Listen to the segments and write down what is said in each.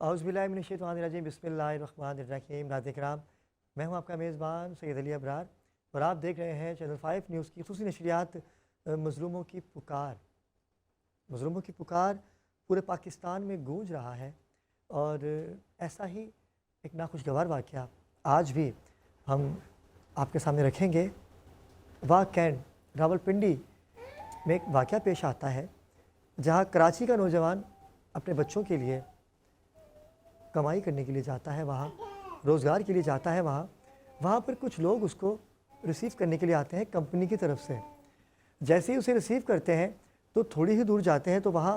औज़ुबिल्लाहिमिनश्शैतानिर्रजीम बिस्मिल्लाहिर्रहमानिर्रहीम। नाज़रीन, मैं हूं आपका मेज़बान सैयद अली अबरार और आप देख रहे हैं चैनल 5 न्यूज़ की ख़ुसूसी नशरियात मज़लूमों की पुकार। मज़लूमों की पुकार पूरे पाकिस्तान में गूंज रहा है और ऐसा ही एक नाखुशगवार वाक़या आज भी हम आपके सामने रखेंगे। कैंट रावलपिंडी में एक वाक़या पेश आता है जहां कराची का नौजवान अपने बच्चों के लिए कमाई करने के लिए जाता है, वहाँ रोज़गार के लिए जाता है। वहाँ पर कुछ लोग उसको रिसीव करने के लिए आते हैं कंपनी की तरफ से। जैसे ही उसे रिसीव करते हैं तो थोड़ी ही दूर जाते हैं तो वहाँ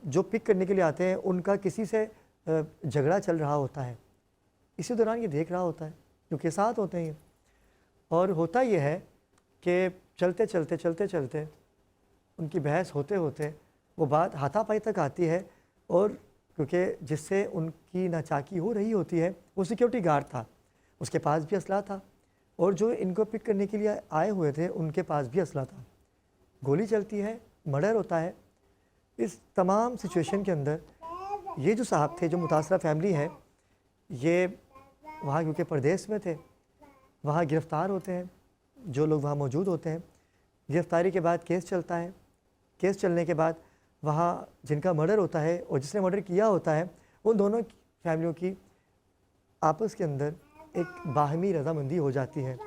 जो पिक करने के लिए आते हैं उनका किसी से झगड़ा चल रहा होता है। इसी दौरान ये देख रहा होता है, क्योंकि साथ होते हैं। और होता ये है कि चलते चलते उनकी बहस होते होते वो बात हाथापाई तक आती है। और क्योंकि जिससे उनकी नाचाकी हो रही होती है वो सिक्योरिटी गार्ड था, उसके पास भी असला था, और जो इनको पिक करने के लिए आए हुए थे उनके पास भी असला था। गोली चलती है, मर्डर होता है। इस तमाम सिचुएशन के अंदर ये जो साहब थे, जो मुतासरा फैमिली है, ये वहाँ क्योंकि परदेश में थे, वहाँ गिरफ़्तार होते हैं जो लोग वहाँ मौजूद होते हैं। गिरफ़्तारी के बाद केस चलता है। केस चलने के बाद वहाँ जिनका मर्डर होता है और जिसने मर्डर किया होता है, उन दोनों फैमिलियों की आपस के अंदर एक बाहमी रज़ामंदी हो जाती है।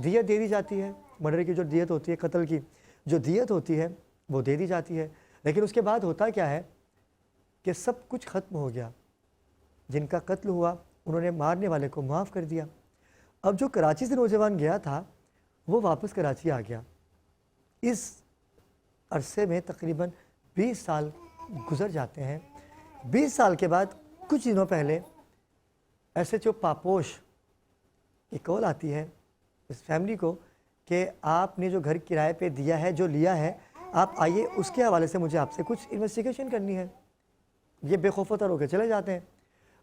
दियत दे दी जाती है। मर्डर की जो दियत होती है, कत्ल की जो दियत होती है वो दे दी जाती है। लेकिन उसके बाद होता क्या है कि सब कुछ ख़त्म हो गया। जिनका कत्ल हुआ उन्होंने मारने वाले को माफ़ कर दिया। अब जो कराची से नौजवान गया था वो वापस कराची आ गया। इस अरसे में तकरीबन 20 साल गुज़र जाते हैं। 20 साल के बाद कुछ दिनों पहले SHO पापोश की कॉल आती है इस फैमिली को कि आपने जो घर किराए पे दिया है, जो लिया है, आप आइए, उसके हवाले से मुझे आपसे कुछ इन्वेस्टिगेशन करनी है। ये बेखौफतर होकर चले जाते हैं।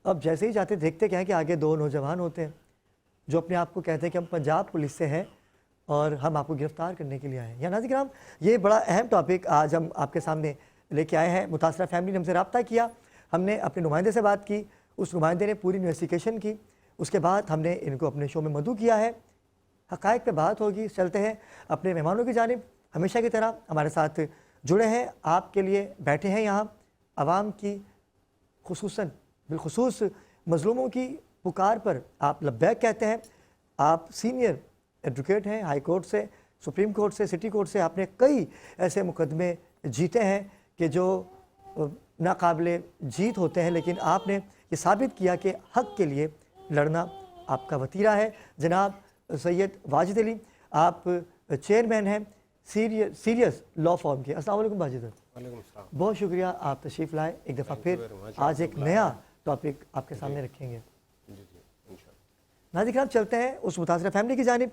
अब जैसे ही जाते देखते क्या है कि आगे दो नौजवान होते हैं जो अपने आप को कहते हैं कि हम पंजाब पुलिस से हैं और हम आपको गिरफ़्तार करने के लिए आए हैं। या नाज़रीन, ये बड़ा अहम टॉपिक आज हम आपके सामने लेके आए हैं। मुतासरा फैमिली ने हमसे रब्ता किया, हमने अपने नुमाइंदे से बात की, उस नुमाइंदे ने पूरी इन्वेस्टिगेशन की। उसके बाद हमने इनको अपने शो में मदऊ किया है। हक़ाइक़ पे बात होगी। चलते हैं अपने मेहमानों की जानिब। हमेशा की तरह हमारे साथ जुड़े हैं, आपके लिए बैठे हैं यहाँ, आवाम की खुसूसन बिलखुसूस मज़लूमों की पुकार पर आप लब्बैक कहते हैं। आप सीनियर एडवोकेट हैं, हाई कोर्ट से, सुप्रीम कोर्ट से, सिटी कोर्ट से। आपने कई ऐसे मुकदमे जीते हैं कि जो नाकाबिले जीत होते हैं, लेकिन आपने ये साबित किया कि हक़ के लिए लड़ना आपका वतीरा है। जनाब सैयद वाजिद अली, आप चेयरमैन हैं सीरियस लॉ फॉर्म के। अस्सलाम वालेकुम वाजिद अली। बहुत शुक्रिया, आप तशरीफ़ लाए। एक दफ़ा फिर आज एक नया टॉपिक आपके सामने रखेंगे। नाज़रीन, चलते हैं उस मुतासरा फैमिली की जानिब।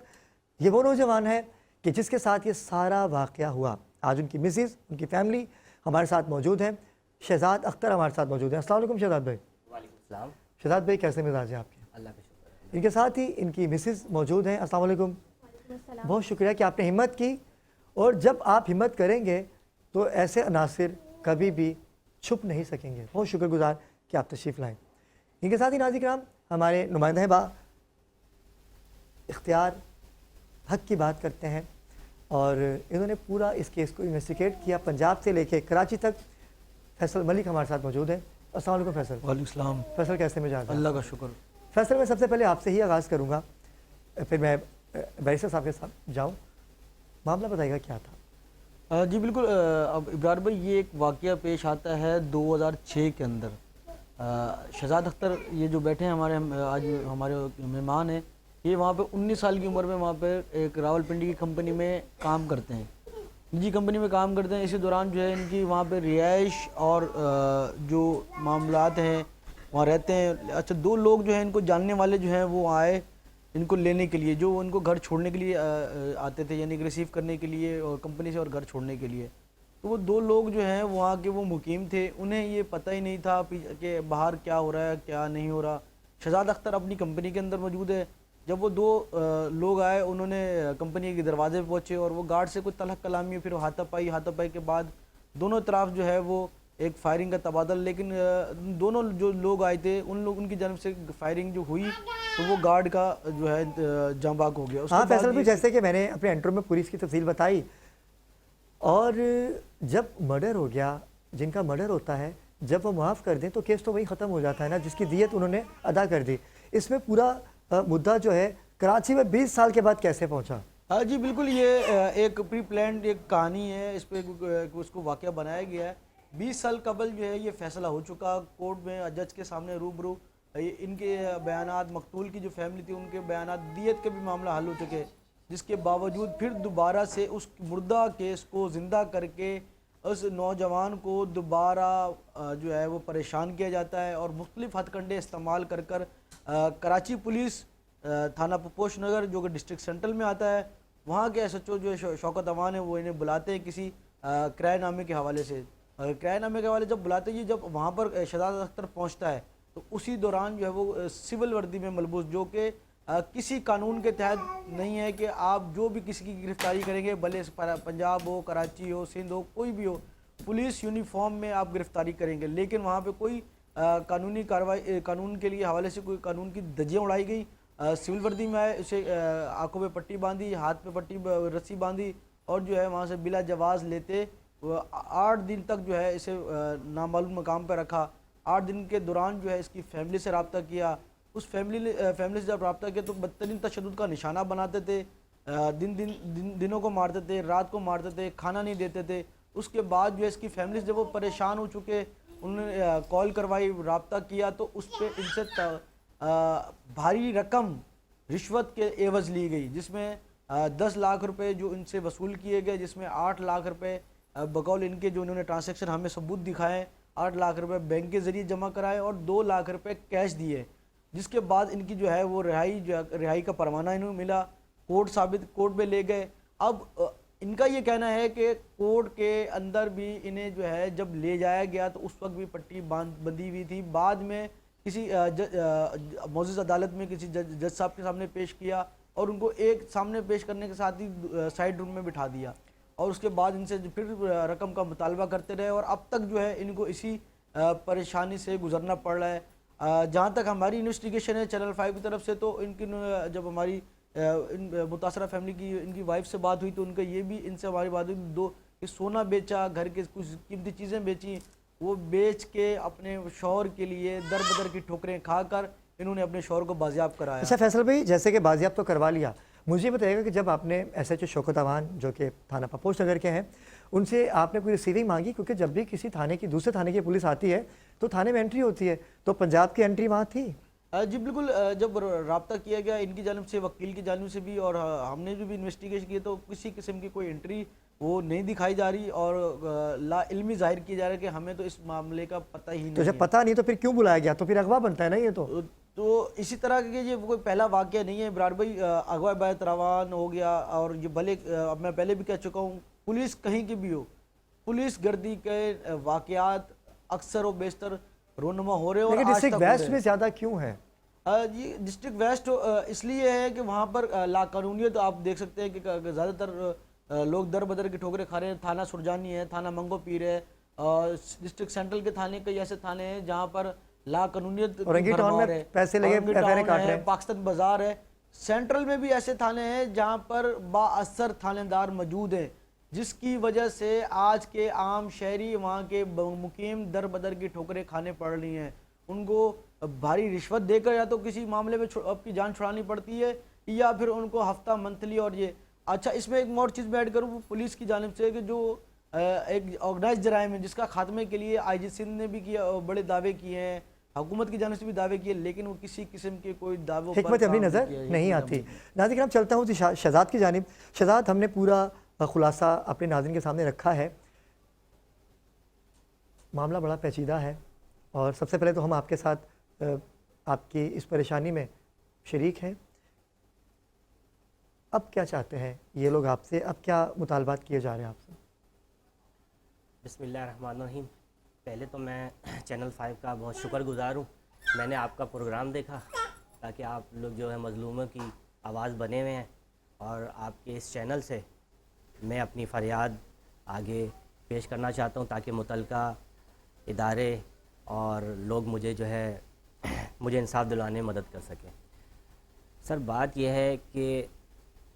ये वो नौजवान है कि जिसके साथ ये सारा वाक़या हुआ। आज उनकी मिसेस, उनकी फैमिली हमारे साथ मौजूद हैं। शहजाद अख्तर हमारे साथ मौजूद हैं। अस्सलाम वालेकुम शहजाद भाई। वालेकुम। शहजाद भाई, कैसे मिजाज हैं आपके? अल्लाह का शुक्र। इनके साथ ही इनकी मिसेस मौजूद हैं। अस्सलाम वालेकुम। बहुत शुक्रिया कि आपने हिम्मत की, और जब आप हिम्मत करेंगे तो ऐसे अनासिर कभी भी छुप नहीं सकेंगे। बहुत शुक्रगुजार कि आप तशरीफ़ लाएँ। इनके साथ ही नाज़रीन हमारे नुमाइंदा बा इख्तियार हक़ की बात करते हैं, और इन्होंने पूरा इस केस को इन्वेस्टिगेट किया पंजाब से लेके कराची तक। फैसल मलिक हमारे साथ मौजूद है। अस्सलाम वालेकुम फैसल। वालेकुम सलाम। फैसल, कैसे मिजाज? अल्लाह का शुक्र। फैसल, मैं सबसे पहले आपसे ही आगाज़ करूँगा, फिर मैं बैरिस्टर साहब के साथ जाऊँ। मामला बताइएगा क्या था? जी बिल्कुल। अब इब्रार भाई, ये एक वाक़या पेश आता है 2006 के अंदर। शहजाद अख्तर ये जो बैठे हैं हमारे आज हमारे मेहमान हैं, ये वहाँ पे 19 साल की उम्र में वहाँ पे एक रावलपिंडी की कंपनी में काम करते हैं, निजी कंपनी में काम करते हैं। इसी दौरान जो है इनकी वहाँ पे रिहाइश और जो मामलात हैं वहाँ रहते हैं। अच्छा, दो लोग जो हैं इनको जानने वाले जो हैं वो आए इनको लेने के लिए, जो उनको घर छोड़ने के लिए आते थे, यानी कि रिसीव करने के लिए और कंपनी से और घर छोड़ने के लिए। तो वो दो लोग जो हैं वहाँ के वो मुकीम थे, उन्हें ये पता ही नहीं था कि बाहर क्या हो रहा है क्या नहीं हो रहा। शहजाद अख्तर अपनी कंपनी के अंदर मौजूद है। जब वो दो लोग आए, उन्होंने कंपनी के दरवाजे पे पहुँचे और वो गार्ड से कुछ तलह कलामी, फिर हाथापाई के बाद दोनों तरफ जो है वो एक फायरिंग का तबादला, लेकिन दोनों जो लोग आए थे उनकी जानिब से फायरिंग जो हुई तो वो गार्ड का जो है जाँ बाक हो गया। उसके हाँ बाद फैसल भाई, ये जैसे कि मैंने अपने इंट्रो में पूरी इसकी तफसील बताई, और जब मर्डर हो गया, जिनका मर्डर होता है, जब वो माफ़ कर दें तो केस तो वहीं ख़त्म हो जाता है ना, जिसकी दियत उन्होंने अदा कर दी। इसमें पूरा मुद्दा जो है कराची में 20 साल के बाद कैसे पहुंचा? हाँ जी बिल्कुल, ये एक प्री प्लान्ड एक कहानी है, इस पर उसको वाक़या बनाया गया है। 20 साल कबल जो है ये फैसला हो चुका कोर्ट में, जज के सामने रूबरू इनके बयानात, मकतूल की जो फैमिली थी उनके बयानात, दियत के भी मामला हल हो चुके, जिसके बावजूद फिर दोबारा से उस मुर्दा केस को ज़िंदा करके उस नौजवान को दोबारा जो है वो परेशान किया जाता है और मुख्तलिफ़ हथकंडे इस्तेमाल कर कर कराची पुलिस थाना पोश नगर जो कि डिस्ट्रिक्ट सेंट्रल में आता है, वहाँ के SHO जो है शौकत अमान है, वो इन्हें बुलाते हैं किसी किराएनामे के हवाले से। किराएनामे के हवाले जब बुलाते हैं, जब वहाँ पर शहजाद अख्तर पहुँचता है तो उसी दौरान जो है वो सिविल वर्दी में मलबूस, जो कि किसी कानून के तहत नहीं है कि आप जो भी किसी की गिरफ्तारी करेंगे, भले पंजाब हो, कराची हो, सिंध हो, कोई भी हो, पुलिस यूनिफॉर्म में आप गिरफ्तारी करेंगे। लेकिन वहाँ पे कोई कानूनी कार्रवाई, कानून के लिए हवाले से कोई कानून की धज्जियाँ उड़ाई गई। सिविल वर्दी में आए, उसे आंखों पे पट्टी बांधी, हाथ पे पट्टी रस्सी बांधी और जो है वहाँ से बिला जवाज़ लेते 8 दिन तक जो है इसे नामालूम मकाम पर रखा। 8 दिन के दौरान जो है इसकी फैमिली से रब्ता किया। उस फैमिली से जब रब्ता किया तो बदतरीन तशद्दुद का निशाना बनाते थे, दिनों को मारते थे, रात को मारते थे, खाना नहीं देते थे। उसके बाद जो है इसकी फैमिली से जब वो परेशान हो चुके, उन्होंने कॉल करवाई, रब्ता किया तो उस पर इनसे भारी रकम रिश्वत के एवज़ ली गई, जिसमें 10 लाख रुपए जो इनसे वसूल किए गए, जिसमें 8 लाख रुपए बकौल इनके जो इन्होंने ट्रांसैक्शन हमें सबूत दिखाए, 8 लाख रुपए बैंक के ज़रिए जमा कराए और 2 लाख रुपए कैश दिए। जिसके बाद इनकी जो है वो रिहाई का परवाना इन्हें मिला, कोर्ट में ले गए। अब इनका ये कहना है कि कोर्ट के अंदर भी इन्हें जो है जब ले जाया गया तो उस वक्त भी पट्टी बंधी हुई थी। बाद में किसी मौजूद अदालत में किसी जज साहब के सामने पेश किया और उनको एक सामने पेश करने के साथ ही साइड रूम में बिठा दिया और उसके बाद इनसे फिर रकम का मुतालबा करते रहे और अब तक जो है इनको इसी परेशानी से गुजरना पड़ रहा है। जहाँ तक हमारी इन्वेस्टिगेशन है चैनल 5 की तरफ से, तो इनकी जब हमारी इन मुतासरा फैमिली की इनकी वाइफ से बात हुई तो उनका ये भी इनसे हमारी बात हुई, दो कि सोना बेचा, घर के कुछ कीमती चीज़ें बेची, वो बेच के अपने शौहर के लिए दर बदर की ठोकरें खाकर इन्होंने अपने शौहर को बाजियाब कराया। अच्छा फैसल भाई, जैसे कि बाजियाब तो करवा लिया, मुझे बताइएगा कि जब आपने SHO शौकत अमान जो कि थाना पोश नगर के हैं, उनसे आपने कोई रिसीविंग मांगी? क्योंकि जब भी किसी थाने की दूसरे थाने की पुलिस आती है तो थाने में एंट्री होती है, तो पंजाब की एंट्री वहाँ थी? जी बिल्कुल, जब रब्ता किया गया इनकी जानिब से, वकील की जानिब से भी, और हमने जो भी इन्वेस्टिगेशन की तो किसी किस्म की कोई एंट्री वो नहीं दिखाई जा रही और ला इल्मी जाहिर किया जा रहा है कि हमें तो इस मामले का पता ही नहीं। तो जब पता नहीं तो फिर क्यों बुलाया गया? तो फिर अगवा बनता है ना ये तो इसी तरह के ये कोई पहला वाक़या नहीं है इब्रार भाई। अगवा बैत रवान हो गया और ये भले अब मैं पहले भी कह चुका हूँ, पुलिस कहीं की भी हो, पुलिस गर्दी के वाक़यात अक्सर व बेशतर रोनुमा हो रहे हैं। लेकिन डिस्ट्रिक्ट वेस्ट में ज़्यादा क्यों है? जी डिस्ट्रिक्ट वेस्ट इसलिए है कि वहाँ पर लाकानूनियत आप देख सकते हैं कि ज़्यादातर लोग दर बदर की ठोकरें खा रहे हैं। थाना सुरजानी है, थाना मंगो पीर है, डिस्ट्रिक्ट सेंट्रल के थाने कई ऐसे थाने हैं जहाँ पर लाकानूनियत में पैसे लगे FIR काट रहे हैं। पाकिस्तान बाजार है, सेंट्रल में भी ऐसे थाने हैं जहाँ पर बाअसर थानेदार मौजूद हैं, जिसकी वजह से आज के आम शहरी वहाँ के मुकीम दर बदर की ठोकरें खाने पड़ रही हैं। उनको भारी रिश्वत देकर या तो किसी मामले में आपकी जान छुड़ानी पड़ती है या फिर उनको हफ्ता मंथली। और ये अच्छा, इसमें एक और चीज़ मैं ऐड करूँ पुलिस की जानिब से कि जो एक ऑर्गेनाइज जराइम है जिसका खात्मे के लिए IG सिंध ने भी किया, बड़े दावे किए हैं, हुकूमत की जानिब से भी दावे किए, लेकिन वो किसी किस्म के कोई दावों हिकमत अपनी नज़र नहीं आती। नाज़रीन, चलता हूँ शहजाद की जानिब। शहजाद, हमने पूरा खुलासा अपने नाज़रीन के सामने रखा है। मामला बड़ा पेचीदा है और सबसे पहले तो हम आपके साथ आपकी इस परेशानी में शरीक हैं। अब क्या चाहते हैं ये लोग आपसे? अब क्या मुतालबात किए जा रहे हैं आपसे? बिस्मिल्लाहिर्रहमानिर्रहीम। पहले तो मैं चैनल 5 का बहुत शुक्रगुज़ार हूँ। मैंने आपका प्रोग्राम देखा ताकि आप लोग जो है मज़लूमों की आवाज़ बने हुए हैं और आपके इस चैनल से मैं अपनी फ़रियाद आगे पेश करना चाहता हूँ ताकि मुतल्लिका इदारे और लोग मुझे जो है मुझे इंसाफ दिलवाने में मदद कर सकें। सर बात यह है कि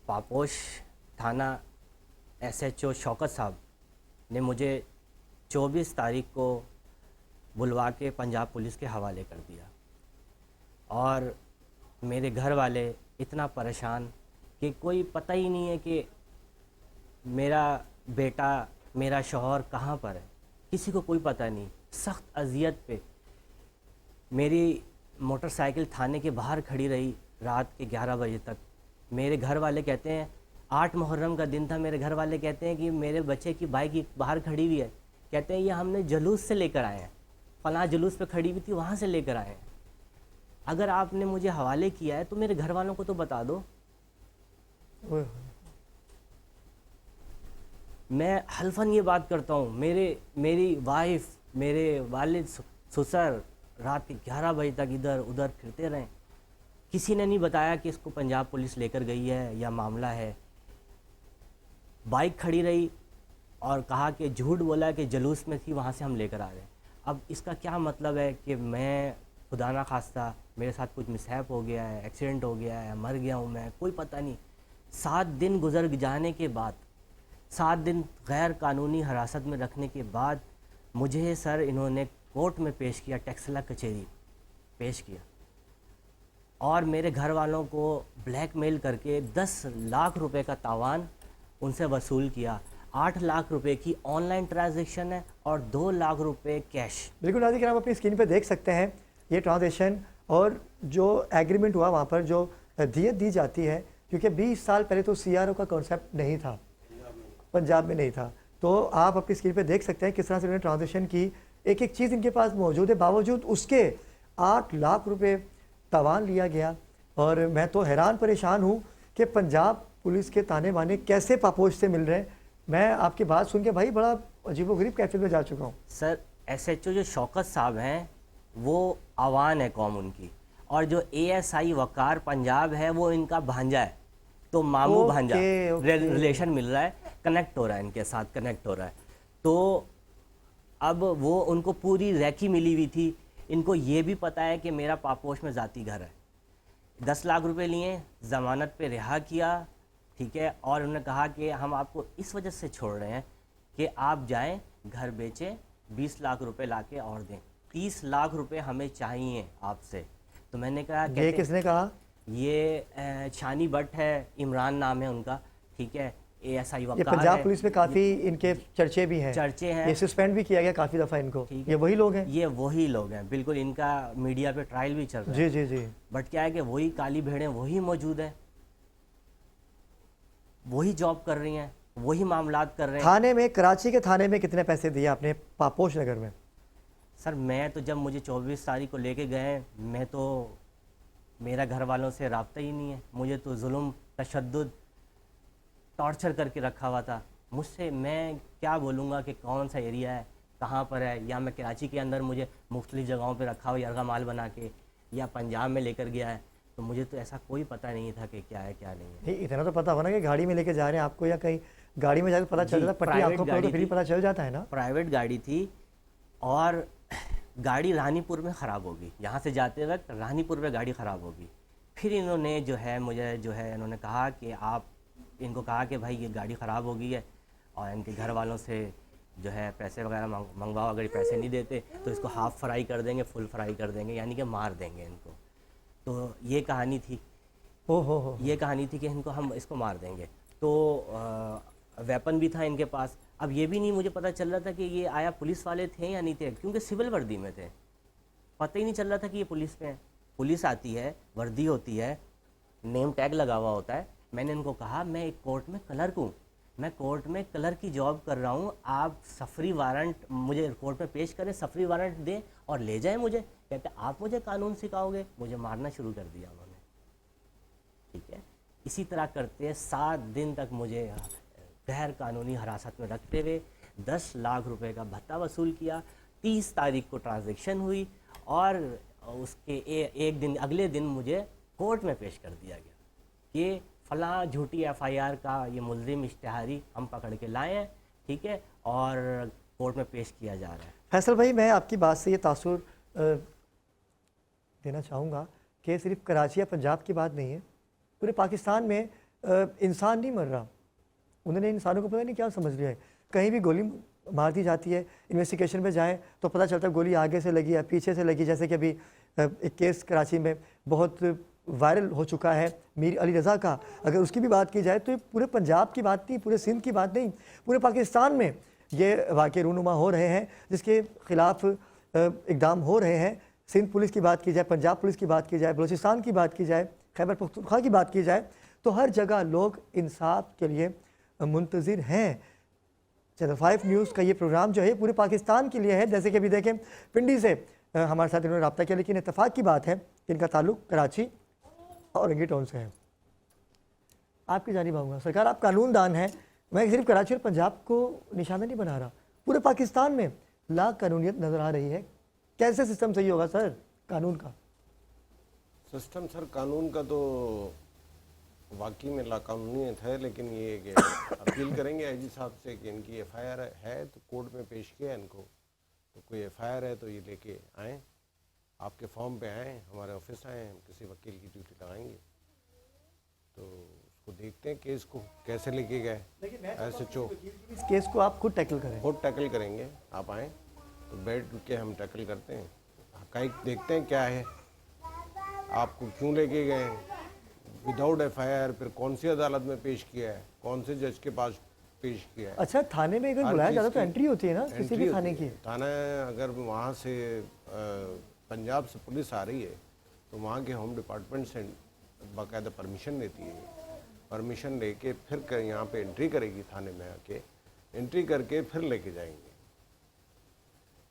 पापोश थाना SHO शौकत साहब ने मुझे 24 तारीख को बुलवा के पंजाब पुलिस के हवाले कर दिया और मेरे घर वाले इतना परेशान कि कोई पता ही नहीं है कि मेरा बेटा मेरा शौहर कहाँ पर है, किसी को कोई पता नहीं। सख्त अजियत पे मेरी मोटरसाइकिल थाने के बाहर खड़ी रही रात के 11 बजे तक। मेरे घर वाले कहते हैं 8 मुहर्रम का दिन था, मेरे घर वाले कहते हैं कि मेरे बच्चे की बाइक बाहर खड़ी हुई है, कहते हैं ये हमने जुलूस से लेकर आए हैं, फलां जुलूस पे खड़ी हुई थी वहाँ से लेकर आए हैं। अगर आपने मुझे हवाले किया है तो मेरे घर वालों को तो बता दो। ओए, मैं हल्फन ये बात करता हूँ, मेरी वाइफ मेरे वालिद ससुर रात के 11 बजे तक इधर उधर फिरते रहे। किसी ने नहीं बताया कि इसको पंजाब पुलिस लेकर गई है या मामला है। बाइक खड़ी रही और कहा कि झूठ बोला कि जुलूस में थी वहाँ से हम लेकर आ रहे हैं। अब इसका क्या मतलब है कि मैं खुदा ना खास्ता मेरे साथ कुछ मिसहैप हो गया है, एक्सीडेंट हो गया है, मर गया हूँ मैं, कोई पता नहीं। 7 दिन गुजर जाने के बाद, 7 दिन गैर कानूनी हिरासत में रखने के बाद मुझे सर इन्होंने कोर्ट में पेश किया, टेक्सला कचहरी पेश किया और मेरे घर वालों को ब्लैकमेल करके 10 लाख रुपए का तावान उनसे वसूल किया। 8 लाख रुपए की ऑनलाइन ट्रांजैक्शन है और 2 लाख रुपए कैश। बिल्कुल नाज़रीन, आप अपनी स्क्रीन पे देख सकते हैं ये ट्रांजेक्शन और जो एग्रीमेंट हुआ वहाँ पर जो दियत दी जाती है, क्योंकि 20 साल पहले तो CRO का कॉन्सेप्ट नहीं था, पंजाब में नहीं था। तो आप अपनी स्क्रीन पे देख सकते हैं किस तरह से उन्होंने ट्रांजेक्शन की, एक एक चीज़ इनके पास मौजूद है, बावजूद उसके 8 लाख रुपए तावान लिया गया। और मैं तो हैरान परेशान हूँ कि पंजाब पुलिस के ताने बाने कैसे पापोश से मिल रहे हैं। मैं आपकी बात सुन के भाई बड़ा अजीबोगरीब कैफियत में जा चुका हूँ। सर SHO जो शौकत साहब हैं वो अवान है कौम उनकी, और जो ASI वकार पंजाब है वो इनका भांजा है, तो मामू भांजा रिलेशन मिल रहा है, कनेक्ट हो रहा है, इनके साथ कनेक्ट हो रहा है। तो अब वो उनको पूरी रैकी मिली हुई थी। इनको ये भी पता है कि मेरा पापोश में ज़ाती घर है। 10 लाख रुपए लिए, ज़मानत पे रिहा किया, ठीक है, और उन्होंने कहा कि हम आपको इस वजह से छोड़ रहे हैं कि आप जाएं घर बेचें, 20 लाख रुपए लाके और दें, 30 लाख रुपए हमें चाहिए आपसे। तो मैंने कहा ये किसने कहा? ये छानी भट्ट है, इमरान नाम है उनका, ठीक है, ASI ये वकार पंजाब है। पुलिस में काफ़ी इनके चर्चे भी हैं, चर्चे हैं, ये सस्पेंड भी किया गया काफ़ी दफ़ा इनको। ठीक ये वही लोग हैं? ये वही लोग हैं, बिल्कुल। इनका मीडिया पे ट्रायल भी चल रहा है। जी जी जी। बट क्या है कि वही काली भेड़ें वही मौजूद हैं, वही जॉब कर रही हैं, वही मामलात कर रहे हैं। थाने में, कराची के थाने में कितने पैसे दिए आपने पापोश नगर में? सर मैं तो जब मुझे 24 तारीख को लेके गए, मैं तो मेरा घर वालों से राब्ता ही नहीं है। मुझे तो जुल्म, तशद्दुद, टॉर्चर करके रखा हुआ था। मुझसे मैं क्या बोलूँगा कि कौन सा एरिया है, कहाँ पर है, या मैं कराची के अंदर मुझे मुख्तलिफ जगहों पे रखा हुआ यरगा माल बना के, या पंजाब में लेकर गया है। तो मुझे तो ऐसा कोई पता नहीं था कि क्या है क्या नहीं है। नहीं, इतना तो पता होना कि गाड़ी में लेके जा रहे हैं आपको, या कहीं गाड़ी में जाकर पता चल जी, जाता, पट्टी प्राइवेट आंखों पर तो गाड़ी फिर ही थी। पता चल जाता है ना। प्राइवेट गाड़ी थी और गाड़ी रानीपुर में ख़राब होगी, यहाँ से जाते वक्त रानीपुर में गाड़ी ख़राब होगी। फिर इन्होंने जो है मुझे जो है इन्होंने कहा कि आप, इनको कहा कि भाई ये गाड़ी ख़राब हो गई है और इनके घर वालों से जो है पैसे वगैरह मंगवाओ, अगर ये पैसे नहीं देते तो इसको हाफ़ फ्राई कर देंगे, फुल फ्राई कर देंगे, यानी कि मार देंगे इनको। तो ये कहानी थी, हो ये कहानी थी कि इनको हम इसको मार देंगे। तो वेपन भी था इनके पास। अब ये भी नहीं मुझे पता चल रहा था कि ये आया पुलिस वाले थे या नहीं थे, क्योंकि सिविल वर्दी में थे, पता ही नहीं चल रहा था कि ये पुलिस में है। पुलिस आती है, वर्दी होती है, नेम टैग लगा हुआ होता है। मैंने इनको कहा मैं एक कोर्ट में क्लर्क हूँ, मैं कोर्ट में क्लर्क की जॉब कर रहा हूँ, आप सफरी वारंट मुझे कोर्ट में पेश करें, सफरी वारंट दें और ले जाएं मुझे। कहते आप मुझे कानून सिखाओगे? मुझे मारना शुरू कर दिया उन्होंने, ठीक है। इसी तरह करते 7 दिन तक मुझे गैर कानूनी हिरासत में रखते हुए 10 लाख रुपए का भत्ता वसूल किया। 30 तारीख को ट्रांजैक्शन हुई और उसके एक दिन अगले दिन मुझे कोर्ट में पेश कर दिया गया कि फ़लाँ झूठी FIR का ये मुलजिम इश्तिहारी हम पकड़ के लाए हैं, ठीक है, और कोर्ट में पेश किया जा रहा है। फैसल भाई, मैं आपकी बात से ये तासुर देना चाहूँगा कि सिर्फ कराची या पंजाब की बात नहीं है, पूरे पाकिस्तान में इंसान नहीं मर रहा। उन्होंने इंसानों को पता नहीं क्या समझ लिया है। कहीं भी गोली मार दी जाती है, इन्वेस्टिगेशन में जाएं तो पता चलता है गोली आगे से लगी या पीछे से लगी। जैसे कि अभी एक केस कराची में बहुत वायरल हो चुका है मीर अली रज़ा का। अगर उसकी भी बात की जाए तो ये पूरे पंजाब की बात नहीं, पूरे सिंध की बात नहीं, पूरे पाकिस्तान में ये वाक़े रूनुमा हो रहे हैं, जिसके ख़िलाफ़ इक़दाम हो रहे हैं। सिंध पुलिस की बात की जाए, पंजाब पुलिस की बात की जाए, बलूचिस्तान की बात की जाए, खैबर पख्तूनख्वा की बात की जाए, तो हर जगह लोग इंसाफ के लिए मुंतज़िर हैं। चैनल 5 न्यूज़ का ये प्रोग्राम जो है पूरे पाकिस्तान के लिए है। जैसे कि अभी देखें, पिंडी से हमारे साथ इन्होंने रब्ता किया, लेकिन इत्तेफाक की बात है कि इनका ताल्लुक कराची और रंगी टाउन से है। आपकी जानिब आऊँगा। सरकार, आप कानूनदान हैं, मैं सिर्फ कराची और पंजाब को निशाना नहीं बना रहा, पूरे पाकिस्तान में ला कानूनियत नज़र आ रही है। कैसे सिस्टम सही होगा सर कानून का? सिस्टम सर कानून का तो वाकई में लाकानूनीत है, लेकिन ये कि अपील करेंगे आईजी साहब से कि इनकी एफआईआर है तो कोर्ट में पेश किया इनको, तो कोई एफआईआर है तो ये लेके आएँ, आपके फॉर्म पे आएँ, हमारे ऑफिस आएँ, हम किसी वकील की ड्यूटी लगाएंगे तो उसको देखते हैं केस को कैसे लेके गए। SHO इस केस को आप खुद टैकल करें। खुद टैकल करेंगे, आप आएँ तो बैठ के हम टैकल करते हैं, हक़ाइक़ देखते हैं क्या है, आपको क्यों लेके गए विदाउट एफआईआर, फिर कौन सी अदालत में पेश किया है, कौन से जज के पास पेश किया है। अच्छा, थाने में अगर बुलाया जाता तो एंट्री होती है ना किसी भी थाने की? थाना अगर वहाँ से पंजाब से पुलिस आ रही है तो वहाँ के होम डिपार्टमेंट से बाकायदा परमिशन लेती है, परमिशन लेके फिर यहाँ पे एंट्री करेगी, थाने में आके एंट्री करके फिर लेके जाएंगे।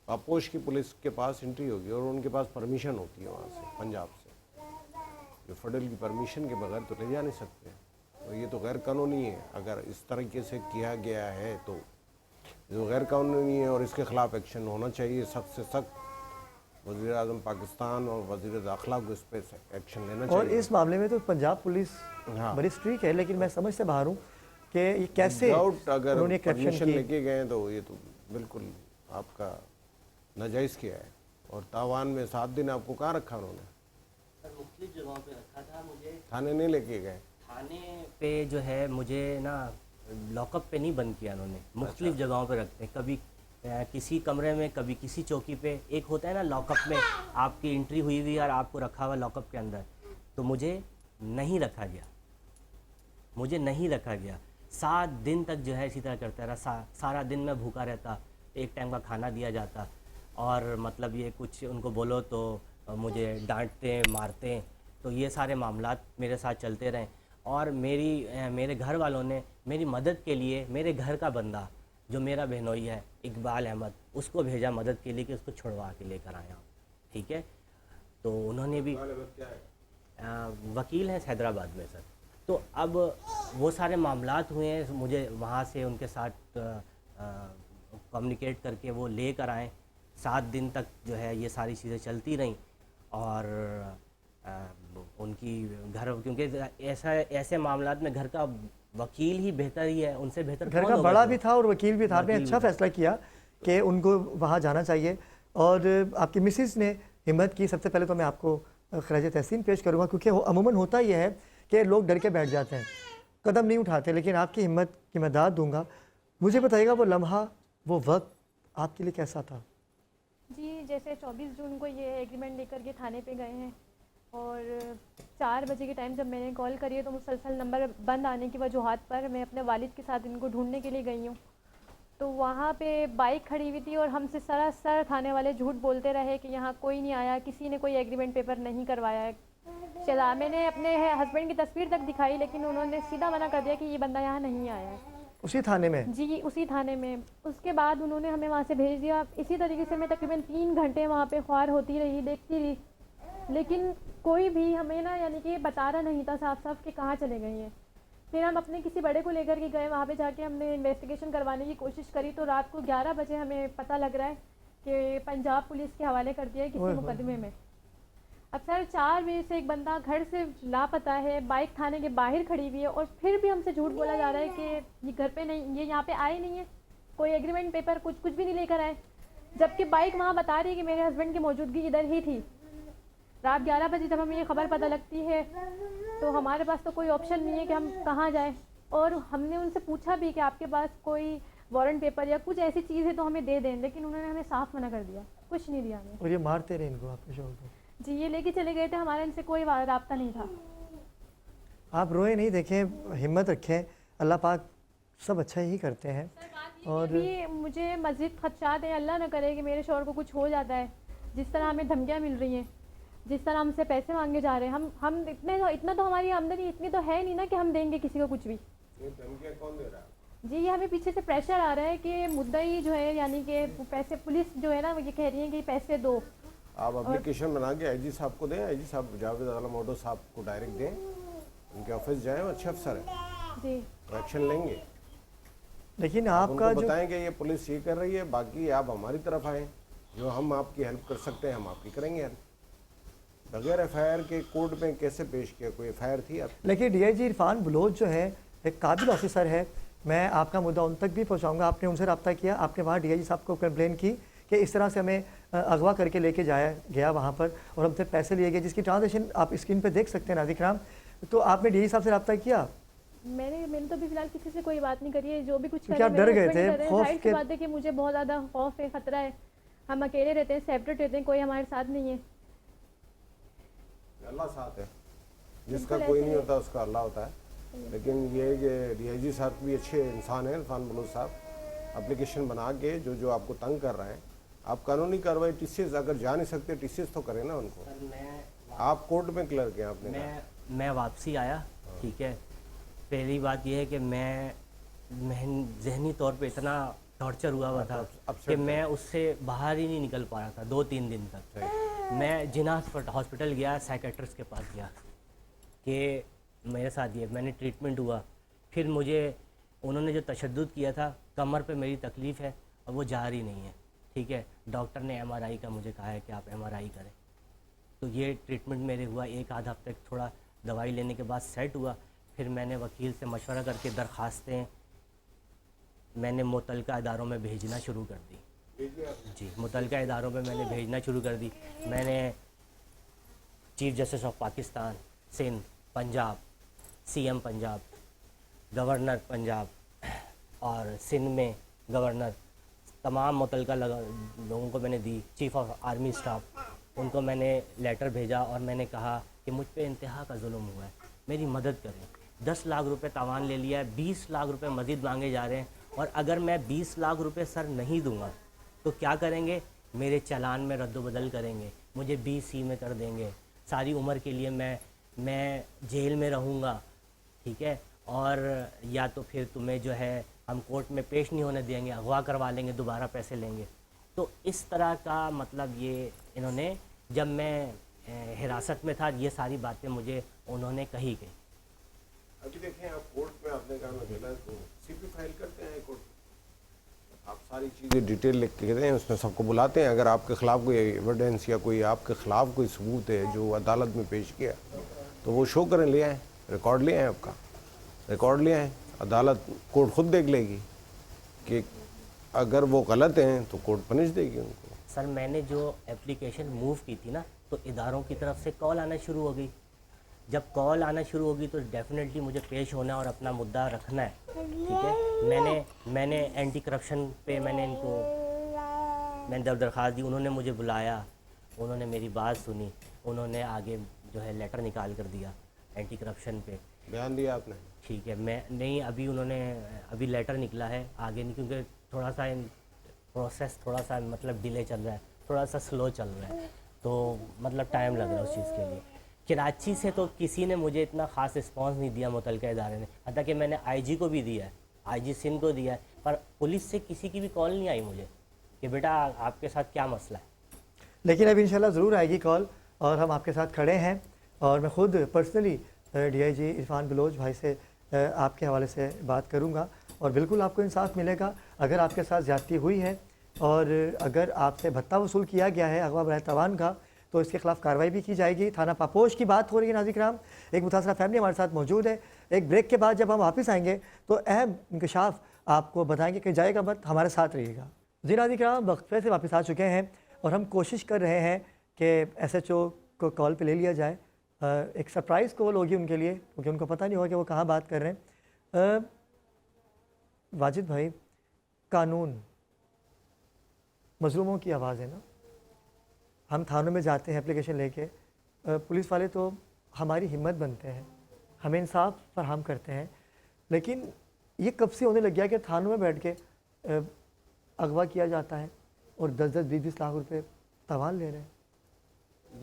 पापोश की पुलिस के पास एंट्री होगी और उनके पास परमिशन होती है वहाँ से, पंजाब से, जो फेडरल की परमिशन के बगैर तो ले जा नहीं सकते। तो ये तो गैर कानूनी है, अगर इस तरीके से किया गया है तो जो गैर कानूनी है और इसके ख़िलाफ़ एक्शन होना चाहिए, सख्त से सख्त। वज़ीर आज़म पाकिस्तान और वज़ीर दाखिला को इस पर एक्शन लेना चाहिए। और इस मामले में तो पंजाब पुलिस बड़ी स्ट्रिक्ट है, लेकिन मैं समझ से बाहर हूँ कि ये कैसे अगर उन्होंने परमिशन लेके गए तो ये तो बिल्कुल आपका नाजायज़ किया है। और तावान में 7 दिन आपको कहाँ रखा उन्होंने? सर मुख्तलिफ जगहों पे रखा था मुझे। थाने नहीं लेके गए? थाने पे जो है मुझे ना लॉकअप पे नहीं बंद किया उन्होंने, मुख्तलिफ जगहों पे रखते हैं, कभी किसी कमरे में, कभी किसी चौकी पे। एक होता है ना लॉकअप में आपकी एंट्री हुई हुई और आपको रखा हुआ लॉकअप के अंदर, तो मुझे नहीं रखा गया, मुझे नहीं रखा गया। 7 दिन तक जो है इसी तरह करता रहा, सारा दिन मैं भूखा रहता, एक टाइम का खाना दिया जाता और मतलब ये कुछ उनको बोलो तो मुझे डांटते मारते, तो ये सारे मामलात मेरे साथ चलते रहे। और मेरे घर वालों ने मेरी मदद के लिए मेरे घर का बंदा जो मेरा बहनोई है इकबाल अहमद, उसको भेजा मदद के लिए कि उसको छुड़वा के लेकर आया। ठीक है, तो उन्होंने भी वकील हैं हैदराबाद में सर। तो अब वो सारे मामलात हुए हैं, मुझे वहाँ से उनके साथ कम्युनिकेट करके वो ले कर आए। 7 दिन तक जो है ये सारी चीज़ें चलती रहीं और उनकी घर, क्योंकि ऐसे मामलात में घर का वकील ही बेहतर ही है, उनसे बेहतर घर का बड़ा भी था और वकील भी था। आपने अच्छा फैसला किया कि उनको वहाँ जाना चाहिए। और आपकी मिसिस ने हिम्मत की। सबसे पहले तो मैं आपको खराज तहसीन पेश करूँगा, क्योंकि अमूमन होता ये है कि लोग डर के बैठ जाते हैं, कदम नहीं उठाते, लेकिन आपकी हिम्मत की मैं दाद दूँगा। मुझे बताइएगा वो लम्हा, वो वक्त आपके लिए कैसा था? जी, जैसे 24 जून को ये एग्रीमेंट लेकर के थाने पे गए हैं और 4 बजे के टाइम जब मैंने कॉल करी है तो मुसलसल नंबर बंद आने की वजूहात पर मैं अपने वालिद के साथ इनको ढूंढने के लिए गई हूँ। तो वहाँ पे बाइक खड़ी हुई थी और हमसे सरासर थाने वाले झूठ बोलते रहे कि यहाँ कोई नहीं आया, किसी ने कोई एग्रीमेंट पेपर नहीं करवाया है। चला, मैंने अपने हस्बैंड की तस्वीर तक दिखाई, लेकिन उन्होंने सीधा मना कर दिया कि ये बंदा यहाँ नहीं आया है। उसी थाने में? जी, उसी थाने में। उसके बाद उन्होंने हमें वहाँ से भेज दिया। इसी तरीके से मैं तकरीबन 3 घंटे वहाँ पे ख्वार होती रही, देखती रही, लेकिन कोई भी हमें ना यानी कि बता रहा नहीं था साफ साफ कि कहाँ चले गए हैं। फिर हम अपने किसी बड़े को लेकर के गए, वहाँ पे जाके हमने इन्वेस्टिगेशन करवाने की कोशिश करी। तो रात को 11 बजे हमें पता लग रहा है कि पंजाब पुलिस के हवाले कर दिया है किसी मुकदमे में। अब सर 4 बजे से एक बंदा घर से लापता है, बाइक थाने के बाहर खड़ी हुई है और फिर भी हमसे झूठ बोला जा रहा है कि ये घर पे नहीं, ये यहाँ पे आए नहीं है, कोई एग्रीमेंट पेपर कुछ भी नहीं लेकर आए। जबकि बाइक वहाँ बता रही है कि मेरे हस्बैंड की मौजूदगी इधर ही थी। रात 11 बजे जब हमें ये खबर पता लगती है तो हमारे पास तो कोई ऑप्शन नहीं है कि हम कहाँ जाएं। और हमने उनसे पूछा भी कि आपके पास कोई वारंट पेपर या कुछ ऐसी चीज़ है तो हमें दे दें, लेकिन उन्होंने हमें साफ मना कर दिया, कुछ नहीं दिया हमें। और ये मारते रहे इनको, आपके शोहर को? जी, ये लेके चले गए थे, हमारा इनसे कोई राब्ता नहीं था। आप रोए नहीं, देखें, हिम्मत रखें, अल्लाह पाक सब अच्छा ही करते हैं। और भी मुझे मज़ीद खदशात है, अल्लाह ना करे कि मेरे शौहर को कुछ हो जाता है। जिस तरह हमें धमकियाँ मिल रही हैं, जिस तरह हमसे पैसे मांगे जा रहे हैं, हम इतना तो हमारी आमदनी इतनी तो है नहीं ना कि हम देंगे किसी को कुछ भी। ये धमकियाँ कौन दे रहा है? जी, ये हमें पीछे से प्रेशर आ रहा है कि मुद्दई जो है यानी कि पैसे, पुलिस जो है ना वो ये कह रही है कि पैसे दो। आप एप्लीकेशन बना के आईजी साहब को दें, आईजी साहब जावेद आलम ऑडो साहब को डायरेक्ट दें, उनके ऑफिस जाएं, अच्छे अफसर हैं, जी, एक्शन लेंगे। लेकिन आप आपका उनको जो बताएं कि ये पुलिस ये कर रही है, बाकी आप हमारी तरफ आएँ, जो हम आपकी हेल्प कर सकते हैं हम आपकी करेंगे हेल्प। बगैर एफआईआर के कोर्ट में कैसे पेश किया? कोई एफआईआर थी आप? लेकिन डीआईजी इरफान बलोच जो है एक काबिल ऑफिसर है, मैं आपका मुद्दा उन तक भी पहुंचाऊंगा। आपने उनसे रब्ता किया, आपने वहाँ डीआईजी साहब को कंप्लेन की कि इस तरह से हमें अगवा करके लेके जाया गया वहाँ पर और हमसे पैसे लिए गए, जिसकी ट्रांजेक्शन आप स्क्रीन पे देख सकते हैं नाज़िर कराम। तो आपने डीआईजी साहब से रब्ता किया? मैंने तो भी फिलहाल किसी से कोई बात नहीं करी है। जो भी कुछ क्योंकि आप डर गए थे, खौफ जाहिर सी के? बात है कि मुझे बहुत ज़्यादा खौफ है, ख़तरा है। हम अकेले रहते हैं, सेपरेट रहते हैं, कोई हमारे साथ नहीं है। अल्लाह साथ है, जिसका बिल्कुल कोई ऐसे नहीं ही। होता उसका अल्लाह होता है। लेकिन ये डीआईजी साहब भी अच्छे इंसान हैं, इरफान बलोच साहब, एप्लीकेशन बना के जो आपको तंग कर रहे हैं, आप कानूनी कार्रवाई टीसीएस अगर जा नहीं सकते टीसीएस तो करें ना उनको। आप कोर्ट में क्लर्क हैं, आपने कहा। मैं वापसी आया, ठीक है। पहली बात यह है कि मैं जहनी तौर पे इतना टॉर्चर हुआ था कि मैं उससे बाहर ही नहीं निकल पा रहा था 2-3 दिन तक। मैं जिना हॉस्पिटल गया, साइकेट्रिस्ट के पास गया कि मेरे साथ ये मैंने ट्रीटमेंट हुआ। फिर मुझे उन्होंने जो तशद्दुद किया था, कमर पे मेरी तकलीफ़ है और वो जा रही नहीं है, ठीक है। डॉक्टर ने एमआरआई का मुझे कहा है कि आप एमआरआई करें। तो ये ट्रीटमेंट मेरे हुआ, 1 आध हफ्ते तक थोड़ा दवाई लेने के बाद सेट हुआ। फिर मैंने वकील से मशवरा करके दरख्वास्तें मैंने मुतल्लिका इदारों में भेजना शुरू कर दी। जी, मुतल्लिका इदारों में मैंने भेजना शुरू कर दी। मैंने chief justice of Pakistan, Sindh, Punjab, CM Punjab, governor Punjab और सिंध में गवर्नर, तमाम मुतल्लिका लोगों को मैंने दी। चीफ ऑफ आर्मी स्टाफ, उनको मैंने लेटर भेजा और मैंने कहा कि मुझ पे इंतहा का जुल्म हुआ है, मेरी मदद करें। 10 लाख रुपए तावान ले लिया है, 20 लाख रुपए मज़ीद मांगे जा रहे हैं। और अगर मैं 20 लाख रुपए सर नहीं दूंगा तो क्या करेंगे? मेरे चालान में रद्द-बदल करेंगे, मुझे BC में कर देंगे, सारी उम्र के लिए मैं जेल में रहूँगा, ठीक है। और या तो फिर तुम्हें जो है हम कोर्ट में पेश नहीं होने देंगे, अगवा करवा लेंगे, दोबारा पैसे लेंगे। तो इस तरह का मतलब ये इन्होंने, जब मैं हिरासत में था, ये सारी बातें मुझे उन्होंने कही गई। अभी देखें, आप कोर्ट में आपने कहा मैं गलत हूँ, CP फाइल करते हैं कोर्ट, आप सारी चीज़ें डिटेल लिख के दें, उसमें सबको बुलाते हैं। अगर आपके ख़िलाफ़ कोई एविडेंस या कोई आपके ख़िलाफ़ कोई सबूत है जो अदालत में पेश किया तो वो शो करें, ले आएँ, रिकॉर्ड ले आएँ, आपका रिकॉर्ड ले आएँ। अदालत कोर्ट खुद देख लेगी कि अगर वो गलत हैं तो कोर्ट पनिश देगी उनको। सर, मैंने जो एप्लीकेशन मूव की थी ना, तो इदारों की तरफ से कॉल आना शुरू हो गई। जब कॉल आना शुरू होगी तो डेफिनेटली मुझे पेश होना है और अपना मुद्दा रखना है, ठीक है। मैंने एंटी करप्शन पे मैंने दरख्वास्त दी, उन्होंने मुझे बुलाया, उन्होंने मेरी बात सुनी, उन्होंने आगे जो है लेटर निकाल कर दिया एंटी करप्शन पे। बयान दिया आपने? ठीक है, मैं नहीं, अभी लेटर निकला है, आगे नहीं, क्योंकि थोड़ा सा प्रोसेस थोड़ा सा मतलब डिले चल रहा है, थोड़ा सा स्लो चल रहा है, तो मतलब टाइम लग रहा है उस चीज़ के लिए। कराची से तो किसी ने मुझे इतना ख़ास रिस्पांस नहीं दिया मुतल्लिका इदारे ने, हत्ता कि मैंने IG को भी दिया है, IG सिंध को दिया है, पर पुलिस से किसी की भी कॉल नहीं आई मुझे कि बेटा आपके साथ क्या मसला है। लेकिन अब इंशाल्लाह ज़रूर आएगी कॉल और हम आपके साथ खड़े हैं। और मैं ख़ुद पर्सनली DIG इरफान बलोच भाई से आपके हवाले से बात करूँगा और बिल्कुल आपको इंसाफ मिलेगा। अगर आपके साथ ज़्यादती हुई है और अगर आपसे भत्ता वसूल किया गया है अगवा बराए तावान का, तो इसके खिलाफ कार्रवाई भी की जाएगी। थाना पापोश की बात हो रही है नाज़रीन किराम, एक मुतासरा फैमिली हमारे साथ मौजूद है। एक ब्रेक के बाद जब हम वापस आएंगे तो अहम इंकशाफ आपको बताएंगे कि जाएगा मत, हमारे साथ रहिएगा। जी नाज़रीन किराम, वक्फे से वापस आ चुके हैं और हम कोशिश कर रहे हैं कि SHO को कॉल पे ले लिया जाए। एक सरप्राइज़ कॉल होगी उनके लिए, क्योंकि उनको पता नहीं होगा कि वो कहाँ बात कर रहे हैं। वाजिद भाई, कानून मज़लूमों की आवाज़ है ना। हम थानों में जाते हैं एप्लीकेशन लेके, पुलिस वाले तो हमारी हिम्मत बनते हैं, हमें इंसाफ फराहम करते हैं, लेकिन ये कब से होने लग गया कि थानों में बैठ के अगवा किया जाता है और 10-10, 20-20 लाख रुपए तवान ले रहे हैं।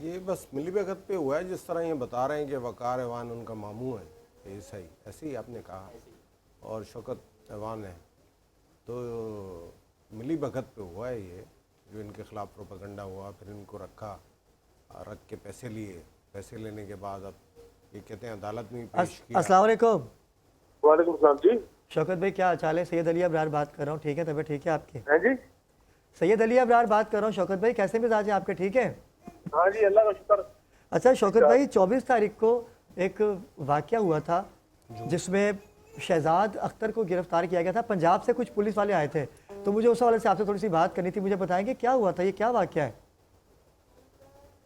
ये बस मिली भगत पे हुआ है, जिस तरह ये बता रहे हैं कि वकार ऐवान उनका मामू है, ये सही ऐसे ही आपने कहा, और शौकत ऐवान है, तो मिली भगत पे हुआ है ये, जो इनके खिलाफ प्रोपेगेंडा हुआ, फिर इनको रख के पैसे लिए, पैसे लेने के बाद अब ये कहते हैं अदालत में पेश किया। अस्सलाम वालेकुम। वालेकुम सलाम जी। शौकत भाई क्या हाल है? सैयद अली अबरार बात कर रहा हूँ, ठीक है? तबीयत ठीक है आपकी? हैं जी? सैयद अली अबरार बात कर रहा हूँ। शौकत भाई कैसे मिजाज है आपके, ठीक है? हाँ जी, अल्लाह का शुक्र। अच्छा शौकत भाई, 24 तारीख को एक वाक़या हुआ था जिसमें शहजाद अख्तर को गिरफ्तार किया गया था। पंजाब से कुछ पुलिस वाले आए थे, तो मुझे उस हवाले से आपसे थोड़ी सी बात करनी थी। मुझे बताएंगे क्या हुआ था, ये क्या वाक़या है?